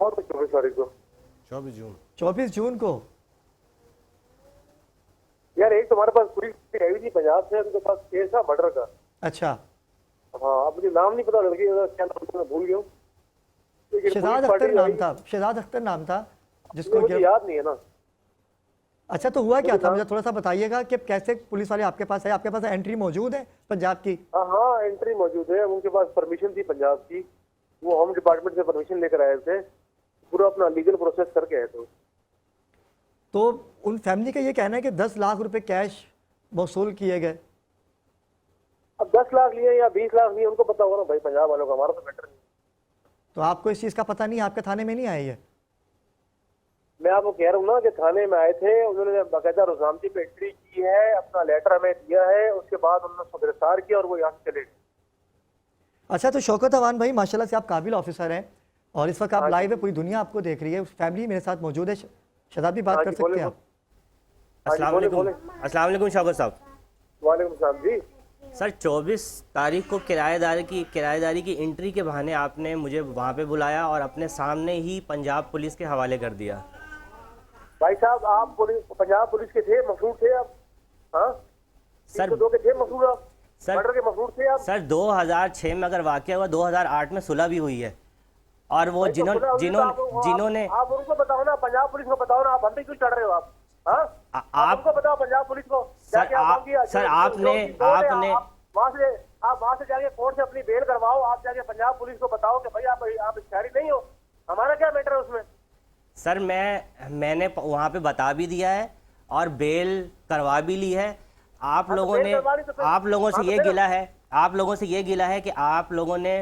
और 24 तारीख को 24 जून को यार, एक तुम्हारे पास पुलिस आई हुई थी पंजाब से, उनके पास केस था मर्डर का। अच्छा, हाँ, अब मुझे नाम नहीं पता, लड़की का क्या नाम था, मैं भूल गया हूँ। लेकिन शहजाद पुलिस अख्तर पार्टी नाम आई, था, शहजाद अख्तर नाम था जिसको मुझे याद नहीं है ना। अच्छा, तो हुआ क्या था, मुझे थोड़ा सा बताइएगा कि कैसे पुलिस वाले आपके पास आए? आपके पास एंट्री मौजूद है पंजाब की? हाँ, एंट्री मौजूद है, उनके पास परमिशन थी पंजाब की, वो होम डिपार्टमेंट से परमिशन लेकर आए थे, पूरा अपना लीगल प्रोसेस करके आए थे। तो उन फैमिली का ये कहना है कि 10 लाख रुपए कैश वसूल किए गए। अब 10 लाख लिए या 20 लाख लिए, उनको पता होगा ना भाई, पंजाब वालों का, हमारा तो मैटर नहीं। तो आपको इस चीज़ का पता नहीं, आपके थाने में नहीं आई है? मैं आपको कह रहा हूँ ना कि थाने में आए थे, उन्होंने बाकायदा रोजामती पे एंट्री की है, अपना लेटर हमें दिया है, उसके बाद उन्होंने उसको गिरफ्तार किया और वो यहाँ से चले गए। अच्छा, तो शौकत अवान भाई माशाल्लाह से आप काबिल ऑफिसर हैं और इस वक्त आप हाँ लाइव है, पूरी दुनिया आपको देख रही है। फैमिली मेरे साथ मौजूद है, शहजाद भी बात हाँ कर जी, सकते हैं आप? अस्सलाम वालेकुम। अस्सलाम वालेकुम शौकत साहब। वालेकुम सलाम जी। सर 24 तारीख को किराएदारी की एंट्री के बहाने आपने मुझे वहाँ पे बुलाया और अपने सामने ही पंजाब पुलिस के हवाले कर दिया। भाई साहब, आप पंजाब पुलिस के थे, मफरूर थे आप? हाँ सर 302 के थे मफरूर आप? सर मर्डर के मफरूर थे आप? सर 2006 में अगर वाकया हुआ, 2008 में सुलह भी हुई है, और वो जिन्होंने आप उनको बताओ ना, पंजाब पुलिस को बताओ ना, आप हम पे क्यों चढ़ रहे हो आप? हाँ, आप उनको बताओ पंजाब पुलिस को। सर आपने वहाँ से जाके कोर्ट से अपनी बेल करवाओ, आप जाके पंजाब पुलिस को बताओ कि भाई आप शहरी नहीं हो, हमारा क्या मैटर है उसमें? सर मैंने वहाँ पे बता भी दिया है और बेल करवा भी ली है। आप लोगों से ये गिला है कि आप लोगों ने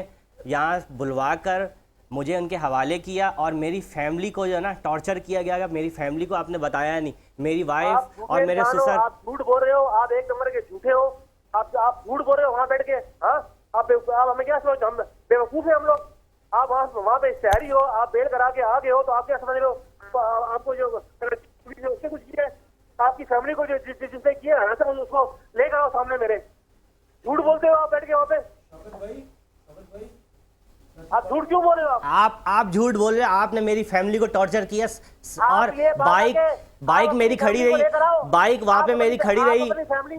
यहाँ बुलवा कर मुझे उनके हवाले किया और मेरी फैमिली को जो है ना टॉर्चर किया गया। मेरी फैमिली को आपने बताया नहीं, मेरी वाइफ और मेरे ससुर। आप झूठ बोल रहे हो, आप एक नंबर के झूठे हो, आप झूठ बोल रहे हो वहाँ बैठ के। हाँ, आप हमें क्या समझ, हम बेवकूफ है हम लोग? आप वहाँ पे शहरी हो, आप बेल करा के आ गए हो, तो आप क्या समझ रहे हो? आपको जो उसने कुछ किया है, आपकी फैमिली को जो जिसने किया है ना, उसको लेकर आओ सामने मेरे। झूठ बोलते हो आप बैठ के वहाँ पे, आप झूठ क्यों बोल रहे हो? आप झूठ बोल रहे हो। आपने मेरी फैमिली को टॉर्चर किया और बाइक मेरी खड़ी रही, बाइक वहाँ पे मेरी खड़ी रही,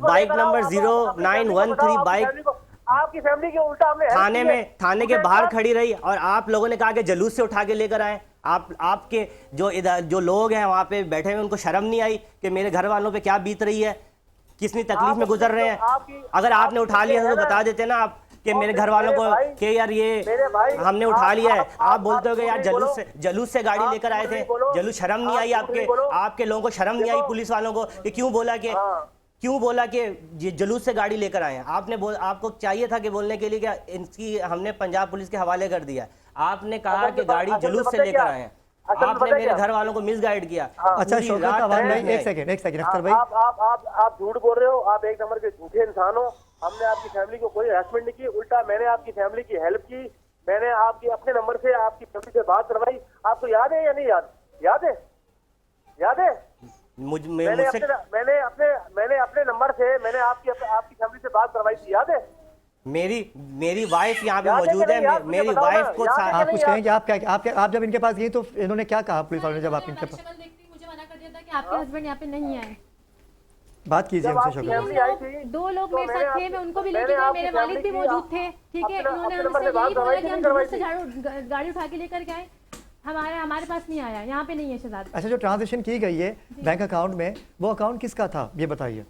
बाइक नंबर 0913 बाइक आपकी फैमिली के उल्टा हमने थाने के बाहर खड़ी रही और आप लोगों ने कहा कि जुलूस से उठा के लेकर आए। आपके जो लोग हैं वहाँ पे बैठे हुए, उनको शर्म नहीं आई कि मेरे घर वालों पे क्या बीत रही है, कितनी तकलीफ में गुजर रहे हैं? अगर आपने उठा लिया तो बता देते ना आप कि मेरे घर वालों को कि यार ये हमने उठा लिया है। आप बोलते हो कि यार जुलूस से गाड़ी लेकर आए थे, जुलूस, शर्म नहीं आई आपके लोगों को शर्म नहीं आई पुलिस वालों को कि क्यों बोला कि ये जुलूस से गाड़ी लेकर आए हैं? आपको चाहिए था कि बोलने के लिए कि इनकी हमने पंजाब पुलिस के हवाले कर दिया। आपने कहा कि गाड़ी जुलूस से लेकर आए हैं, आपने मेरे घर वालों को मिसगाइड किया। अच्छा शौकत अवान भाई, एक सेकंड अख्तर भाई, आप झूठ बोल रहे हो, आप एक नंबर के झूठे इंसान हो। हमने आपकी फैमिली को कोई हरासमेंट नहीं की, उल्टा मैंने आपकी फैमिली की हेल्प की, मैंने आपकी अपने नंबर से आपकी फैमिली से बात करवाई। आपको याद है या नहीं याद? याद है? मैंने अपने नंबर से मैंने आपकी फैमिली से बात करवाई थी, याद है? मेरी वाइफ यहाँ पे क्या मौजूद देख रही है, हैं आप? मुझे मेरी बताओ ना, वाइफ को यहाँ साथ- देख आप नहीं, कुछ कहेंगे, आप जब इनके पास गई तो इन्होंने क्या कहा, पुलिस वालों ने जब आप इनके पास शक्ल देखते ही मुझे मना कर दिया था कि आपके हस्बैंड यहाँ पे नहीं आए। बात कीजिए जब उनसे आपकी शौकत फैमिली आई थी दो लोग तो मेरे मैंने साथ थे, आप- मैं उनको भी मैंने लेके गई, आपकी मेरे वालिद फैमिली भी की मौजूद थे, ठीक है। अपने उन्होंने नंबर हमसे से बात यही बोला करवाई कि थी, हम नहीं दूर करवाई से थी? गाड़ी उठा के लेकर गए, हमारे पास नहीं आया, यहाँ पे नहीं है शहजाद। अच्छा, जो ट्रांजेक्शन की गई है बैंक अकाउंट में, वो अकाउंट किसका था ये बताइए।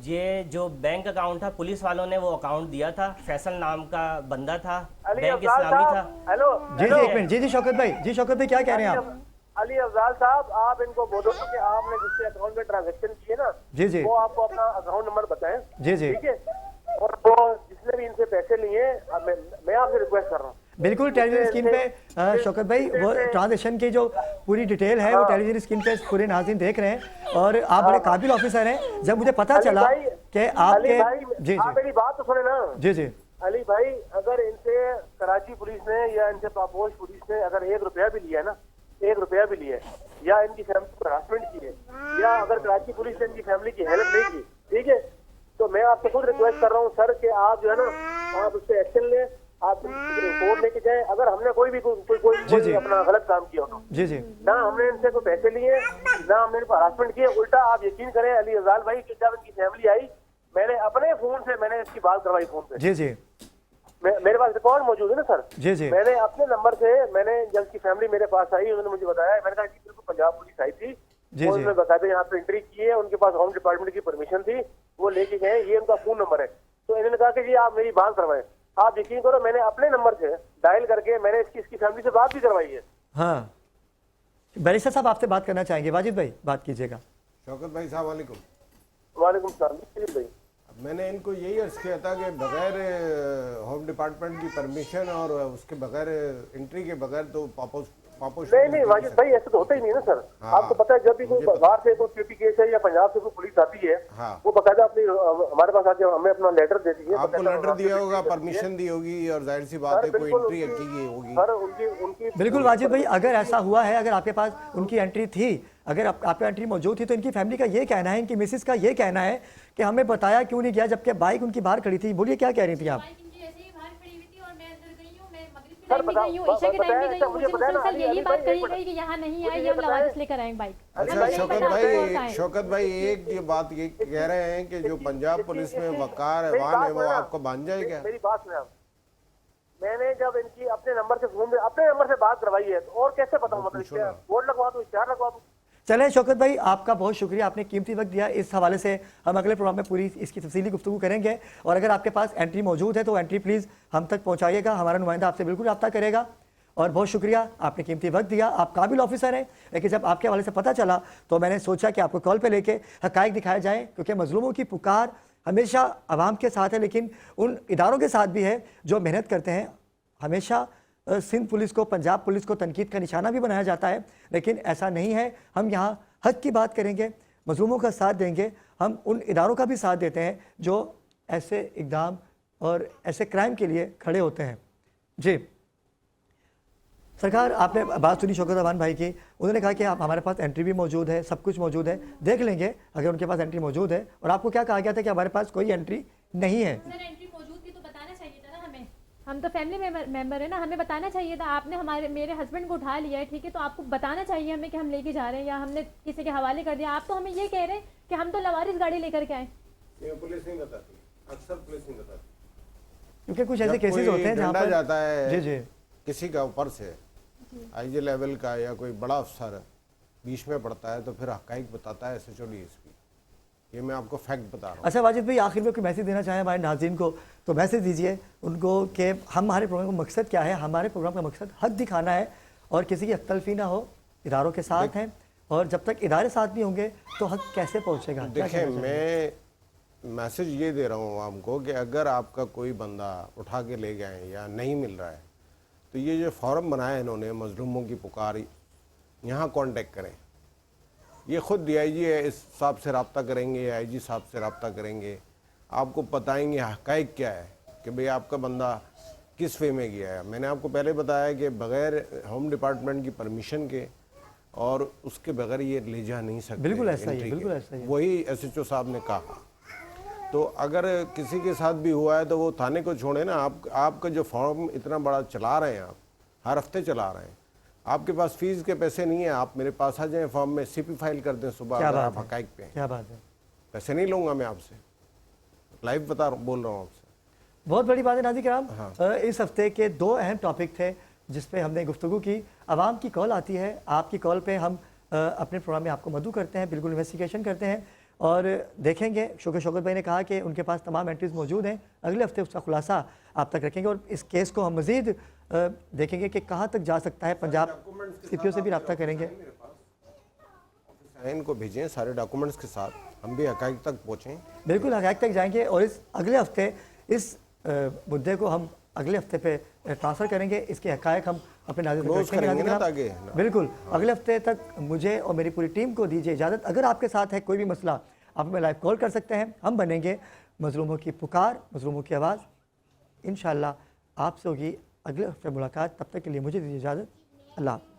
ये जो बैंक अकाउंट था, पुलिस वालों ने वो अकाउंट दिया था, फैसल नाम का बंदा था, अली बैंक अफजाल इस्लामी साहब, था। हेलो जी जी, एक मिनट, जी शौकत भाई, क्या कह रहे हैं आप? अली अफजाल साहब, आप इनको बोलो कि आपने जिसके अकाउंट में ट्रांजेक्शन किए ना, जी जी वो आपको अपना अकाउंट नंबर बताएं, जी जी, ठीक है। और वो जिसने भी इनसे पैसे लिए, अब मैं आपसे रिक्वेस्ट कर रहा हूँ, बिल्कुल टेलीविजन स्क्रीन पे शौकत भाई वो ट्रांजेक्शन की जो पूरी डिटेल है वो टेलीविजन स्क्रीन पे पूरे नाज़रीन देख रहे हैं, और आप बड़े काबिल ऑफिसर हैं। जब मुझे पता चला कि अली आपके, भाई, जी आप जी मेरी बात तो सुने ना। जी जी अली भाई, अगर इनसे कराची पुलिस ने या इनसे पापोश पुलिस ने अगर 1 रुपया भी लिया है ना, 1 रुपया भी लिया है, या इनकी फैमिली को हरासमेंट की है, या अगर कराची पुलिस ने इनकी फैमिली की हेल्प नहीं की, ठीक है, तो मैं आपसे खुद रिक्वेस्ट कर रहा हूँ सर कि आप जो है ना, आप उससे एक्शन लें, आप रिपोर्ट लेके जाएं। अगर हमने कोई भी जी। अपना गलत काम किया हो, जी जी, ना हमने इनसे कोई पैसे लिए, ना हमने इनको हरासमेंट किए, उल्टा आप यकीन करें अली अफजाल भाई कि जब इनकी फैमिली आई, मैंने अपने फोन से मैंने इसकी बात करवाई फोन पे, जी जी मेरे पास रिकॉर्ड मौजूद है ना सर। जी जी, मैंने अपने नंबर से, मैंने जब की फैमिली मेरे पास आई, उन्होंने मुझे बताया, मैंने कहा कि बिल्कुल पंजाब पुलिस आई थी, जी, और जी। उन्होंने बताया यहाँ पे एंट्री की है, उनके पास होम डिपार्टमेंट की परमिशन थी, वो लेके गए, ये उनका फोन नंबर है। तो इन्होंने कहा कि जी आप मेरी बात करवाएं। आप यकीन करो, मैंने अपने नंबर से डायल करके मैंने इसकी फैमिली से बात भी करवाई है। हाँ, बैरिस्टर साहब आपसे बात करना चाहेंगे, वाजिद भाई बात कीजिएगा। शौकत भाई साहब वालेकुम। वालेकुम सलाम भाई। अब मैंने इनको यही अर्ज किया था कि बगैर होम डिपार्टमेंट की परमिशन और उसके बगैर एंट्री के बगैर तो पापोश नहीं वाजिद भाई, ऐसे तो होता ही नहीं ना सर। हाँ, आपको पता है, जब भी कोई मुझे पता। बाहर से कोई पीपी केस है या पंजाब से कोई पुलिस आती है, हाँ। वो बकायदा अपनी हमारे पास आके हमें अपना लेटर देती है, आपको बकायदा लेटर दिया होगा, देती है। परमिशन दी होगी, और जाहिर सी बात है कोई बिल्कुल, एंट्री की होगी। सर उनकी बिल्कुल वाजिद भाई, अगर ऐसा हुआ है, अगर आपके पास उनकी एंट्री थी, अगर आपकी एंट्री मौजूद थी, तो इनकी फैमिली का ये कहना है, इनकी मिसेस का ये कहना है कि हमें बताया क्यों नहीं गया, जबकि बाइक उनकी बाहर खड़ी थी। बोलिए क्या कह रही थी आप? बाइक इनकी ऐसे ही बाहर खड़ी हुई थी और मैं अंदर गई हूँ, मैं मगरिब के सर, टाइम भी बताओ, गई हूँ, ईशा के टाइम भी गई हूँ, मुझे मुझे बताया ना, मुसलसल अली यही भाई, बात कही एक गई कि यहाँ नहीं मुझे आई, ये हम बताएं। नवाजिश लेकर आए बाइक। अच्छा हम शौकत पंजाब से होकर भाई, आए। शौकत भाई एक ये बात ये कह रहे हैं कि जो पंजाब पुलिस में वकार मेरी ऐवान है बात वो सुनो। आपको बांध जाएगा। मेरी बात सुना, मैंने जब इनकी अपने नंबर से फोन में अपने नंबर से बात करवाई है, तो और कैसे बताऊं, मतलब पूछो ना। बोर्ड लगवा दूं, इश्तिहार लगवा दूं? चलें शौकत भाई, आपका बहुत शुक्रिया, आपने कीमती वक्त दिया। इस हवाले से हम अगले प्रोग्राम में पूरी इसकी तफसीली गुफ्तगू करेंगे, और अगर आपके पास एंट्री मौजूद है तो एंट्री प्लीज़ हम तक पहुँचाइएगा, हमारा नुमाइंदा आपसे बिल्कुल रब्ता करेगा। और बहुत शुक्रिया, आपने कीमती वक्त दिया, आप काबिल ऑफिसर हैं। लेकिन जब आपके हवाले से पता चला तो मैंने सोचा कि आपको कॉल पे लेके हक़ाइक़ दिखाए जाएँ, क्योंकि मज़लूमों की पुकार हमेशा आवाम के साथ है, लेकिन उन इदारों के साथ भी है जो मेहनत करते हैं। हमेशा सिंध पुलिस को, पंजाब पुलिस को तनकीद का निशाना भी बनाया जाता है, लेकिन ऐसा नहीं है। हम यहाँ हक़ की बात करेंगे, मज़लूमों का साथ देंगे, हम उन इदारों का भी साथ देते हैं जो ऐसे इक़दाम और ऐसे क्राइम के लिए खड़े होते हैं। जी सरकार, आपने बात सुनी शौकत अवान भाई की, उन्होंने कहा कि आप हमारे पास एंट्री भी मौजूद है, सब कुछ मौजूद है, देख लेंगे अगर उनके पास एंट्री मौजूद है। और आपको क्या कहा गया था कि हमारे पास कोई एंट्री नहीं है? सर एंट्री मौजूद थी तो बताना चाहिए था ना हमें, हम तो फैमिली मेंबर है ना, हमें बताना चाहिए था। आपने मेरे हस्बैंड को उठा लिया है, ठीक है, तो आपको बताना चाहिए हमें कि हम लेके जा रहे हैं या हमने किसी के हवाले कर दिया। आप तो हमें ये कह रहे हैं कि हम तो लवारिस गाड़ी लेकर के आए। ये पुलिस नहीं बताती, अक्सर पुलिस नहीं बताती, क्योंकि कुछ ऐसे जब केसेस कोई होते हैं जहाँ डंडा पर जाता है जी जी किसी का ऊपर से, आईजी लेवल का या कोई बड़ा अफसर बीच में पड़ता है तो फिर हक़ाइक़ बताता है एसएचओ डीएसपी। ये मैं आपको फैक्ट बता रहा हूँ। अच्छा वाजिद भाई, आखिर में कोई मैसेज देना चाहें हमारे नाज़रीन को तो मैसेज दीजिए उनको कि हमारे प्रोग्राम का मकसद क्या है। हमारे प्रोग्राम का मकसद हक दिखाना है और किसी की अख्तलफी ना हो, इदारों के साथ हैं, और जब तक इदारे साथ नहीं होंगे तो हक कैसे पहुँचेगा? देखिए, मैं मैसेज ये दे रहा हूँ आपको कि अगर आपका कोई बंदा उठा के ले गए या नहीं मिल रहा है तो ये जो फॉरम बनाया इन्होंने मजलूमों की पुकार, यहाँ कांटेक्ट करें। ये ख़ुद डीआईजी है, इस साहब से रब्ता करेंगे या आईजी साहब से रब्ता करेंगे, आपको बताएंगे हक़ाइक़ क्या है कि भाई आपका बंदा किस वे में गया है। मैंने आपको पहले बताया कि बग़ैर होम डिपार्टमेंट की परमिशन के और उसके बगैर ये ले जा नहीं सकते। बिल्कुल ऐसा ही है, एंट्री के। बिल्कुल ऐसा ही है। वही एसएचओ साहब ने कहा। तो अगर किसी के साथ भी हुआ है तो वो थाने को छोड़े ना, आपका जो फॉर्म इतना बड़ा चला रहे हैं, आप हर हफ्ते चला रहे हैं, आपके पास फीस के पैसे नहीं है, आप मेरे पास आ जाएं, फॉर्म में सीपी फाइल कर दें सुबह, क्या अगर बात आप है, हकाइक पे हैं। क्या बात है, पैसे नहीं लूँगा मैं आपसे, लाइव बोल रहा हूँ आपसे। बहुत बड़ी बात है नाज़रीन किराम। हाँ। इस हफ्ते के दो अहम टॉपिक थे जिस पे हमने गुफ्तगू की। आवाम की कॉल आती है, आपकी कॉल पे हम अपने प्रोग्राम में आपको मदऊ करते हैं, बिल्कुल इन्वेस्टिगेशन करते हैं और देखेंगे। शौकत भाई ने कहा कि उनके पास तमाम एंट्रीज मौजूद हैं, अगले हफ्ते उसका खुलासा आप तक रखेंगे और इस केस को हम मज़ीद देखेंगे कि कहाँ तक जा सकता है। पंजाब CPO से भी रब्ता करेंगे। इनको भेजें सारे डॉक्यूमेंट्स के साथ, हम भी हकाइक तक पहुँचें। बिल्कुल हक़ाइक़ तक जाएंगे और इस अगले हफ्ते इस मुद्दे को हम अगले हफ्ते पे ट्रांसफ़र करेंगे। इसके हक़ाइक़ हम अपने नाज़रीन तक क्लोज रखेंगे करेंगे ना, नाज़रीन। ताकि बिल्कुल अगले हफ्ते तक मुझे और मेरी पूरी टीम को दीजिए इजाज़त। अगर आपके साथ है कोई भी मसला, आप हमें लाइव कॉल कर सकते हैं। हम बनेंगे मज़लूमों की पुकार, मज़लूमों की आवाज़। इंशाअल्लाह आपसे होगी अगले हफ्ते मुलाकात। तब तक के लिए मुझे दीजिए इजाज़त। अल्लाह हाफ़िज़।